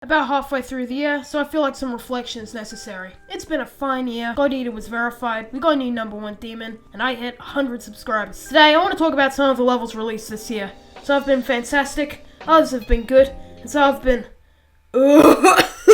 About halfway through the year, so I feel like some reflection is necessary. It's been a fine year. God Eater was verified, we got a new #1 demon, and I hit 100 subscribers. Today, I want to talk about some of the levels released this year. Some have been fantastic, others have been good, and some have been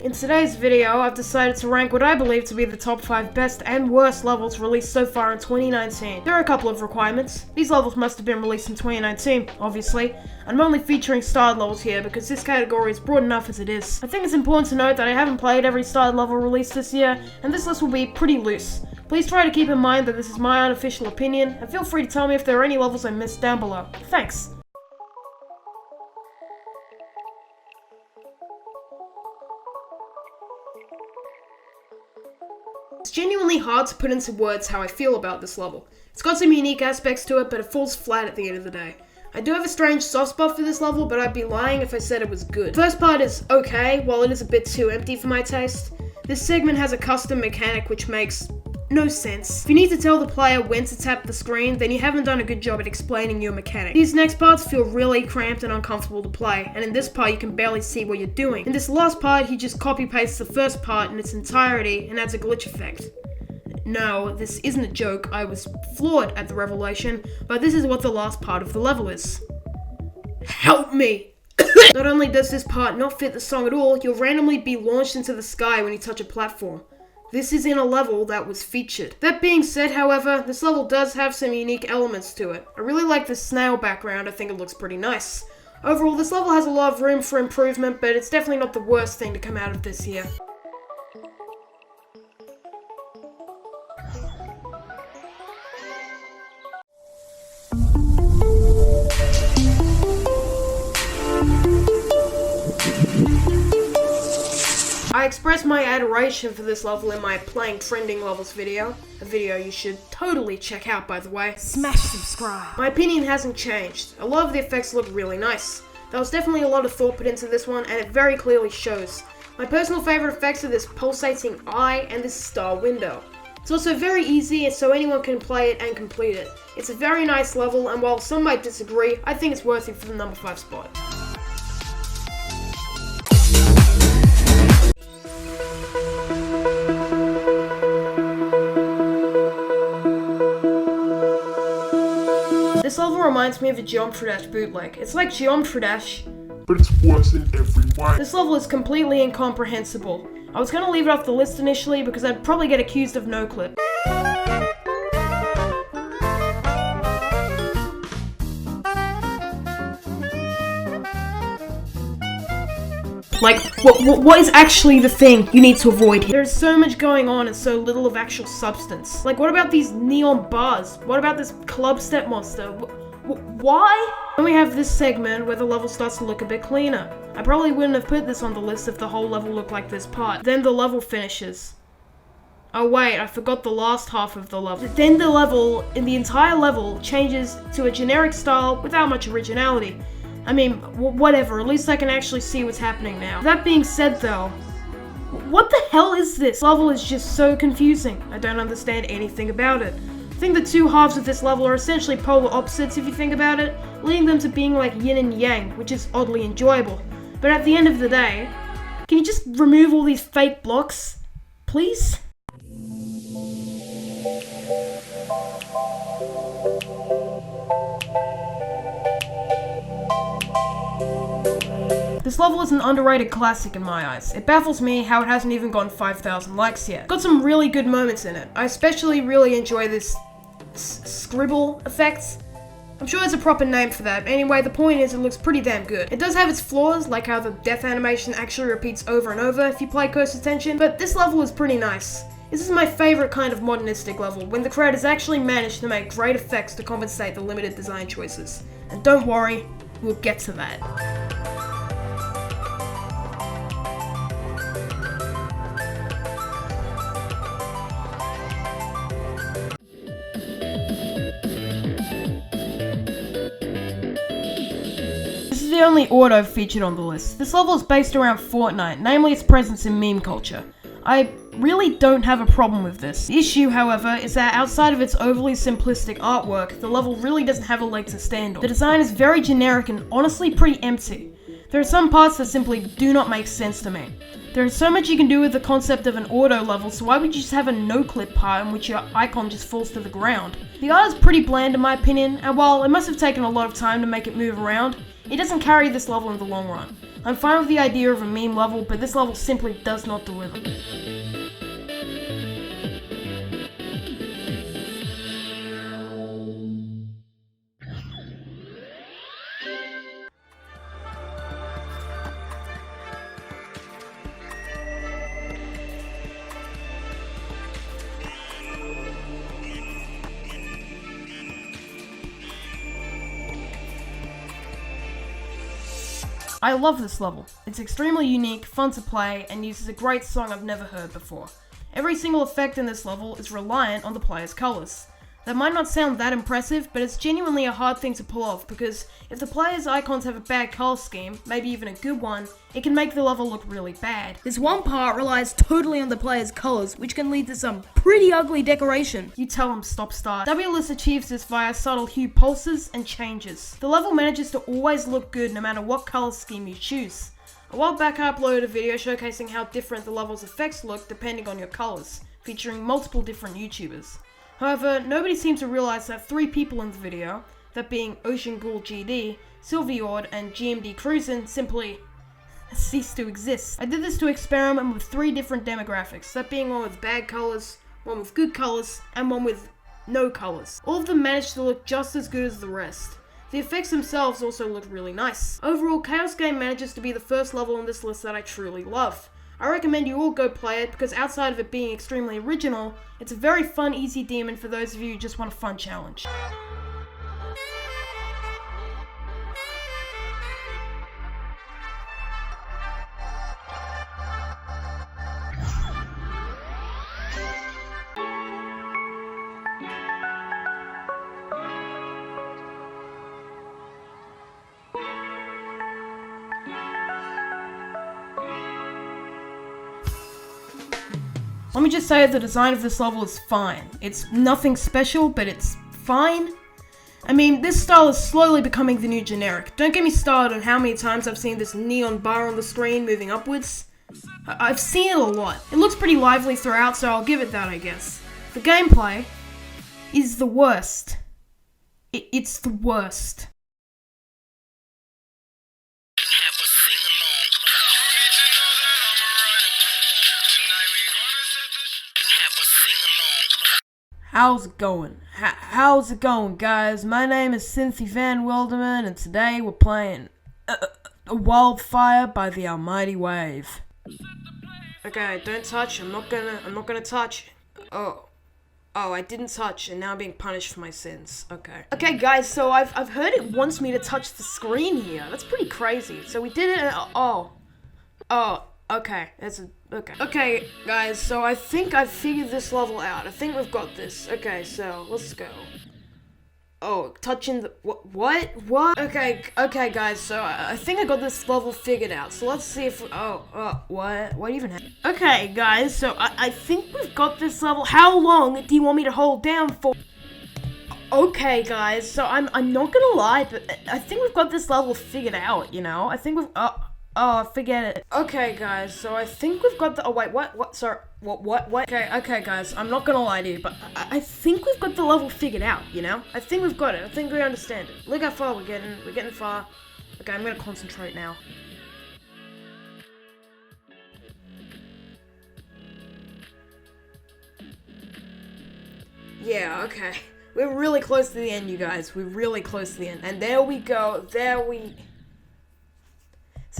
In today's video, I've decided to rank what I believe to be the top 5 best and worst levels released so far in 2019. There are a couple of requirements. These levels must have been released in 2019, obviously. I'm only featuring starred levels here because this category is broad enough as it is. I think it's important to note that I haven't played every starred level released this year, and this list will be pretty loose. Please try to keep in mind that this is my unofficial opinion, and feel free to tell me if there are any levels I missed down below. Thanks! It's genuinely hard to put into words how I feel about this level. It's got some unique aspects to it, but it falls flat at the end of the day. I do have a strange soft spot for this level, but I'd be lying if I said it was good. The first part is okay, while it is a bit too empty for my taste. This segment has a custom mechanic which makes no sense. If you need to tell the player when to tap the screen, then you haven't done a good job at explaining your mechanic. These next parts feel really cramped and uncomfortable to play, and in this part you can barely see what you're doing. In this last part, he just copy-pastes the first part in its entirety and adds a glitch effect. No, this isn't a joke, I was floored at the revelation, but this is what the last part of the level is. Help me! Not only does this part not fit the song at all, you'll randomly be launched into the sky when you touch a platform. This is in a level that was featured. That being said, however, this level does have some unique elements to it. I really like the snail background, I think it looks pretty nice. Overall, this level has a lot of room for improvement, but it's definitely not the worst thing to come out of this year. I expressed my adoration for this level in my Playing Trending Levels video, a video you should totally check out, by the way. Smash subscribe. My opinion hasn't changed. A lot of the effects look really nice. There was definitely a lot of thought put into this one, and it very clearly shows. My personal favorite effects are this pulsating eye and this star window. It's also very easy, so anyone can play it and complete it. It's a very nice level, and while some might disagree, I think it's worthy for the #5 spot. This level reminds me of a Geometry Dash bootleg. It's like Geometry Dash, but it's worse in every way. This level is completely incomprehensible. I was gonna leave it off the list initially because I'd probably get accused of no-clip. Like, what is actually the thing you need to avoid here? There's so much going on and so little of actual substance. Like, what about these neon bars? What about this club step monster? Why? Then we have this segment where the level starts to look a bit cleaner. I probably wouldn't have put this on the list if the whole level looked like this part. Then the level finishes. Oh wait, I forgot the last half of the level. Then the entire level changes to a generic style without much originality. I mean, whatever, at least I can actually see what's happening now. That being said though, what the hell is this? This level is just so confusing. I don't understand anything about it. I think the two halves of this level are essentially polar opposites if you think about it, leading them to being like yin and yang, which is oddly enjoyable. But at the end of the day, can you just remove all these fake blocks? Please? This level is an underrated classic in my eyes. It baffles me how it hasn't even gotten 5,000 likes yet. Got some really good moments in it. I especially really enjoy this scribble effect. I'm sure there's a proper name for that. Anyway, the point is it looks pretty damn good. It does have its flaws, like how the death animation actually repeats over and over if you play close attention, but this level is pretty nice. This is my favorite kind of modernistic level, when the creators actually managed to make great effects to compensate the limited design choices. And don't worry, we'll get to that. This is the only auto featured on the list. This level is based around Fortnite, namely its presence in meme culture. I really don't have a problem with this. The issue, however, is that outside of its overly simplistic artwork, the level really doesn't have a leg to stand on. The design is very generic and honestly pretty empty. There are some parts that simply do not make sense to me. There is so much you can do with the concept of an auto level, so why would you just have a no-clip part in which your icon just falls to the ground? The art is pretty bland in my opinion, and while it must have taken a lot of time to make it move around, it doesn't carry this level in the long run. I'm fine with the idea of a meme level, but this level simply does not deliver. I love this level. It's extremely unique, fun to play, and uses a great song I've never heard before. Every single effect in this level is reliant on the player's colors. That might not sound that impressive, but it's genuinely a hard thing to pull off because if the player's icons have a bad color scheme, maybe even a good one, it can make the level look really bad. This one part relies totally on the player's colors, which can lead to some pretty ugly decoration. You tell them stop start. WLS achieves this via subtle hue pulses and changes. The level manages to always look good no matter what color scheme you choose. A while back I uploaded a video showcasing how different the level's effects look depending on your colors, featuring multiple different YouTubers. However, nobody seemed to realize that 3 people in the video, that being Ocean Ghoul GD, Sylviord, and GMD Cruisin', simply ceased to exist. I did this to experiment with 3 different demographics, that being one with bad colors, one with good colors, and one with no colors. All of them managed to look just as good as the rest. The effects themselves also look really nice. Overall, Chaos Game manages to be the first level on this list that I truly love. I recommend you all go play it because outside of it being extremely original, it's a very fun, easy demon for those of you who just want a fun challenge. Let me just say the design of this level is fine. It's nothing special, but it's fine. I mean, this style is slowly becoming the new generic. Don't get me started on how many times I've seen this neon bar on the screen moving upwards. I've seen it a lot. It looks pretty lively throughout, so I'll give it that, I guess. The gameplay is the worst. It's the worst. How's it going? How's it going, guys? My name is Synthi Van Wilderman, and today we're playing Wildfire by the Almighty Wave. Okay, don't touch. I'm not gonna touch. Oh, I didn't touch, and now I'm being punished for my sins. Okay, guys. So I've heard it wants me to touch the screen here. That's pretty crazy. So we did it. And, okay. Okay, guys, so I think I've figured this level out. I think we've got this. Okay, so let's go. Oh, touching the what? Okay, guys, so I think I got this level figured out. So let's see if what even happened? Okay, guys, so I think we've got this level. How long do you want me to hold down for? Okay, guys, so I'm not gonna lie, but I think we've got this level figured out, you know? I think we've forget it. Okay, guys, so I think we've got the- oh, wait, what? Sorry, what? Okay, guys, I'm not gonna lie to you, but I think we've got the level figured out, you know? I think we've got it. I think we understand it. Look how far we're getting far. Okay, I'm gonna concentrate now. Yeah, okay. We're really close to the end, you guys. We're really close to the end. And there we go.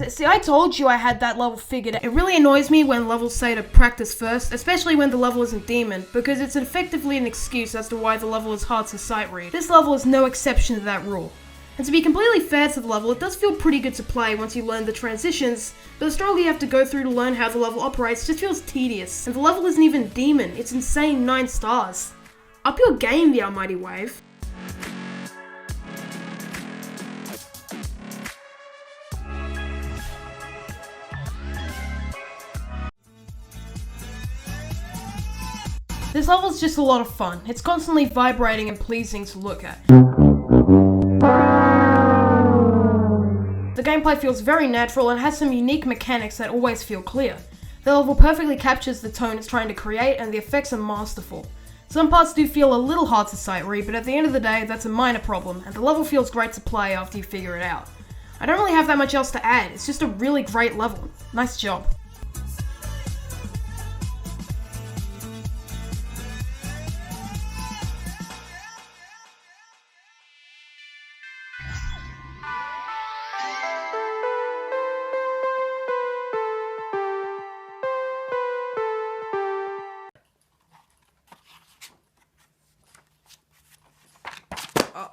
See, I told you I had that level figured out. It really annoys me when levels say to practice first, especially when the level isn't demon, because it's effectively an excuse as to why the level is hard to sight read. This level is no exception to that rule. And to be completely fair to the level, it does feel pretty good to play once you learn the transitions, but the struggle you have to go through to learn how the level operates just feels tedious. And the level isn't even demon, it's insane 9 stars. Up your game, the Almighty Wave. This level's just a lot of fun. It's constantly vibrating and pleasing to look at. The gameplay gameplay feels very natural and has some unique mechanics that always feel clear. The level perfectly captures the tone it's trying to create, and the effects are masterful. Some parts do feel a little hard to sight read, but at the end of the day, that's a minor problem, and the level feels great to play after you figure it out. I don't really have that much else to add, it's just a really great level. Nice job.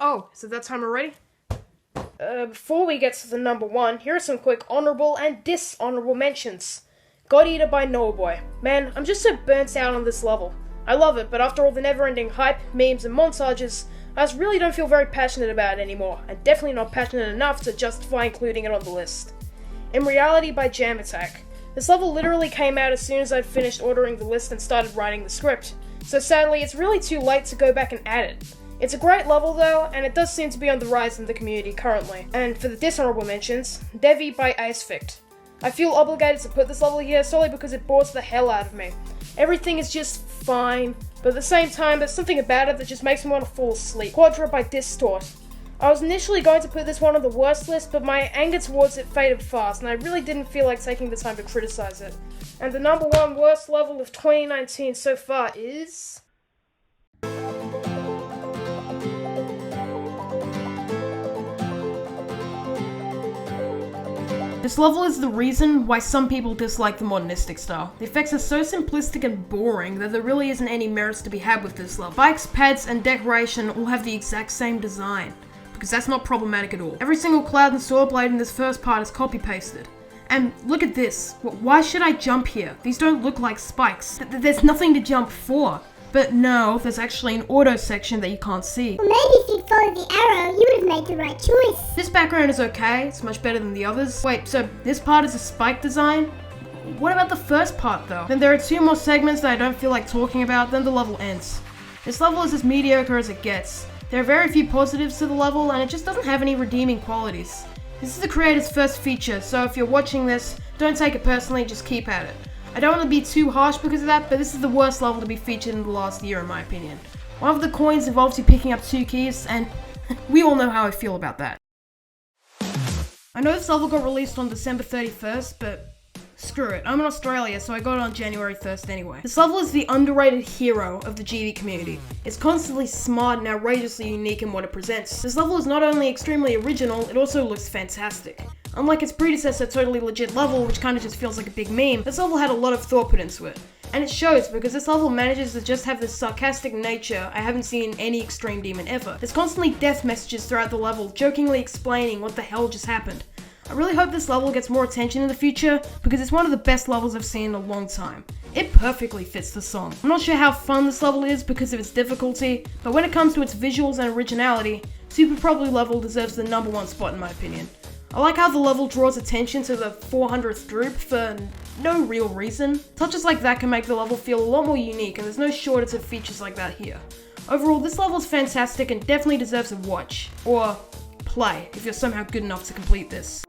Oh, is it that time already? Before we get to the number one, here are some quick honorable and dishonorable mentions. God Eater by Noahboy. Man, I'm just so burnt out on this level. I love it, but after all the never-ending hype, memes, and montages, I just really don't feel very passionate about it anymore, and definitely not passionate enough to justify including it on the list. In Reality by Jam Attack. This level literally came out as soon as I'd finished ordering the list and started writing the script, so sadly it's really too late to go back and add it. It's a great level though, and it does seem to be on the rise in the community currently. And for the dishonorable mentions, Devi by Acefict. I feel obligated to put this level here solely because it bores the hell out of me. Everything is just fine, but at the same time there's something about it that just makes me want to fall asleep. Quadra by Distort. I was initially going to put this one on the worst list, but my anger towards it faded fast, and I really didn't feel like taking the time to criticize it. And the number one worst level of 2019 so far is... This level is the reason why some people dislike the modernistic style. The effects are so simplistic and boring that there really isn't any merits to be had with this level. Bikes, pads, and decoration all have the exact same design, because that's not problematic at all. Every single cloud and saw blade in this first part is copy-pasted. And look at this. Why should I jump here? These don't look like spikes. There's nothing to jump for. But no, there's actually an auto section that you can't see. Well, maybe if you'd followed the arrow, you would have made the right choice. This background is okay, it's much better than the others. Wait, so this part is a spike design? What about the first part though? Then there are two more segments that I don't feel like talking about, then the level ends. This level is as mediocre as it gets. There are very few positives to the level, and it just doesn't have any redeeming qualities. This is the creator's first feature, so if you're watching this, don't take it personally, just keep at it. I don't want to be too harsh because of that, but this is the worst level to be featured in the last year in my opinion. One of the coins involves you picking up 2 keys, and we all know how I feel about that. I know this level got released on December 31st, but screw it. I'm in Australia, so I got it on January 1st anyway. This level is the underrated hero of the GD community. It's constantly smart and outrageously unique in what it presents. This level is not only extremely original, it also looks fantastic. Unlike its predecessor Totally Legit level, which kinda just feels like a big meme, this level had a lot of thought put into it. And it shows, because this level manages to just have this sarcastic nature I haven't seen in any Extreme Demon ever. There's constantly death messages throughout the level, jokingly explaining what the hell just happened. I really hope this level gets more attention in the future, because it's one of the best levels I've seen in a long time. It perfectly fits the song. I'm not sure how fun this level is because of its difficulty, but when it comes to its visuals and originality, Super Probably level deserves the number one spot in my opinion. I like how the level draws attention to the 400th droop for no real reason. Touches like that can make the level feel a lot more unique, and there's no shortage of features like that here. Overall, this level is fantastic and definitely deserves a watch, or play, if you're somehow good enough to complete this.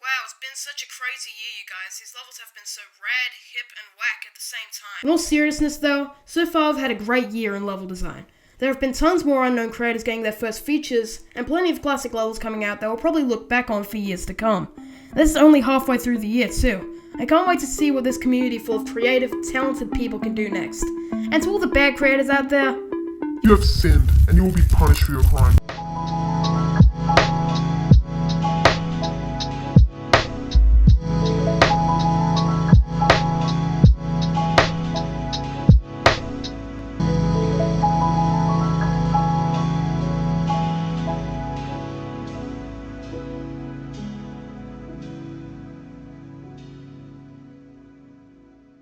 Wow, it's been such a crazy year, you guys. These levels have been so rad, hip, and whack at the same time. In all seriousness though, so far I've had a great year in level design. There have been tons more unknown creators getting their first features, and plenty of classic levels coming out that we'll probably look back on for years to come. This is only halfway through the year too. I can't wait to see what this community full of creative, talented people can do next. And to all the bad creators out there, You have sinned, and you will be punished for your crime.